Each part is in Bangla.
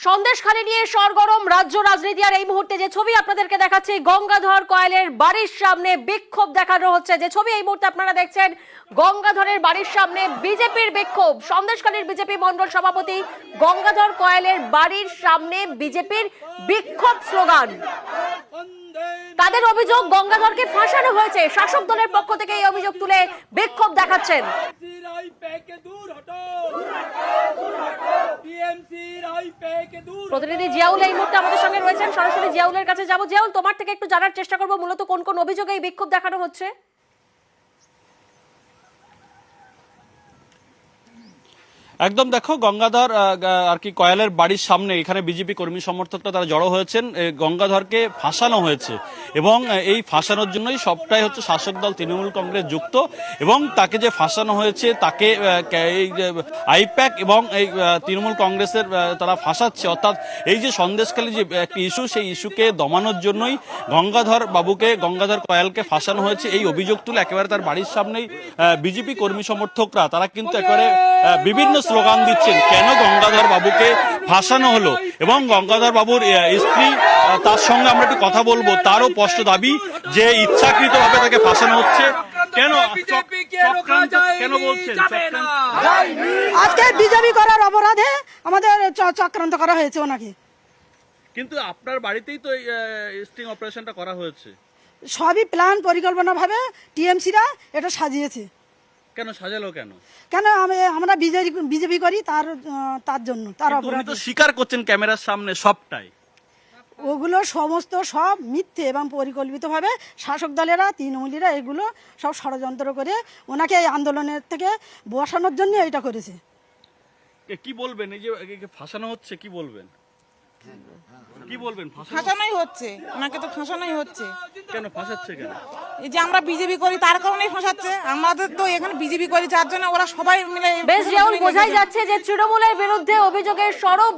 সন্দেশখালী নিয়ে সরগরম রাজ্য রাজনীতি। আর এই মুহূর্তে যে ছবি আপনাদেরকে দেখাচ্ছি, গঙ্গাধর কয়ালের বাড়ির সামনে বিক্ষোভ দেখানো হচ্ছে। যে ছবি এই মুহূর্তে আপনারা দেখছেন, গঙ্গাধরের বাড়ির সামনে বিজেপির বিক্ষোভ। সন্দেশখালীর বিজেপি মন্ডল সভাপতি গঙ্গাধর কয়ালের বাড়ির সামনে বিজেপির বিক্ষোভ স্লোগান। তাদের অভিযোগ, গঙ্গাধরকে ফাঁসানো হয়েছে। শাসক দলের পক্ষ থেকে এই অভিযোগ তুলে বিক্ষোভ দেখাচ্ছেন। প্রতিনিধি জিয়াউল এই মুহূর্তে আমাদের সঙ্গে রয়েছেন, সরাসরি জিয়াউলের কাছে যাব। জিয়াউল, তোমার থেকে একটু জানার চেষ্টা করবো মূলত কোন কোন অভিযোগে এই বিক্ষোভ দেখানো হচ্ছে। একদম দেখো, গঙ্গাধর আর কি কয়ালের বাড়ির সামনে এখানে বিজেপি কর্মী সমর্থকরা তারা জড়ো হয়েছেন। গঙ্গাধরকে ফাঁসানো হয়েছে এবং এই ফাঁসানোর জন্যই সবটাই হচ্ছে শাসক দল তৃণমূল কংগ্রেস যুক্ত। এবং তাকে যে ফাঁসানো হয়েছে তাকে এই আইপ্যাক এবং এই তৃণমূল কংগ্রেসের তারা ফাঁসাচ্ছে। অর্থাৎ এই যে সন্দেশখালী যে একটি ইস্যু, সেই ইস্যুকে দমানোর জন্যই গঙ্গাধর কয়ালকে ফাঁসানো হয়েছে। এই অভিযোগ তুলে একেবারে তার বাড়ির সামনেই বিজেপি কর্মী সমর্থকরা তারা কিন্তু একেবারে বিভিন্ন স্লোগান দিচ্ছেন, কেন গঙ্গাধর বাবুকে ফাঁসানো হলো। এবং গঙ্গাধর বাবুর স্ত্রী, তার সঙ্গে আমরা একটু কথা বলবো, তারও স্পষ্ট দাবি যে ইচ্ছাকৃতভাবে তাকে ফাঁসানো হচ্ছে। কেন বলছেন? আজকে বিজেপি করার অপরাধে আমাদের চক্রান্ত করা হয়েছে ওনাকে। কিন্তু আপনার বাড়িতেই তো স্টিং অপারেশনটা করা হয়েছে। সবই প্ল্যান পরিকল্পনা ভাবে টিএমসিরা এটা সাজিয়েছে। কেন সাজালো? কেন আমরা বিজেপি করি তার জন্য, তার অপরাধ। তো স্বীকার করছেন ক্যামেরার সামনে সবটাই। ওগুলো সমস্ত সব মিথ্যে এবং পরিকল্পিতভাবে শাসক দলেরা, তৃণমূলীরা এগুলো সব ষড়যন্ত্র করে ওনাকে এই আন্দোলনের থেকে বসানোর জন্য এটা করেছে। কি বলবেন, এই যে ফাঁসানো হচ্ছে, কি বলবেন? ফাঁসানোই হচ্ছে, ওনাকে তো ফাঁসানোই হচ্ছে। কেন ফাঁসাচ্ছে? কেন? এই যে আমরা বিজেপি করি তার কারণেই ফাঁসাচ্ছে। আমাদের তো এখানে বিজেপি করি যার জন্য ওরা সবাই মিলে। বেশ জিয়াউল, বোঝাই যাচ্ছে যে তৃণমূলের বিরুদ্ধে অভিযোগের সরব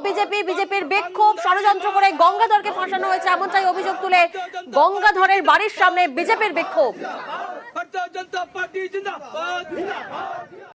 বিজেপির বিক্ষোভ, ষড়যন্ত্র করে গঙ্গাধরকে ফাঁসানো হয়েছে এমনটাই অভিযোগ তুলে গঙ্গাধরের বাড়ির সামনে বিজেপির বিক্ষোভ।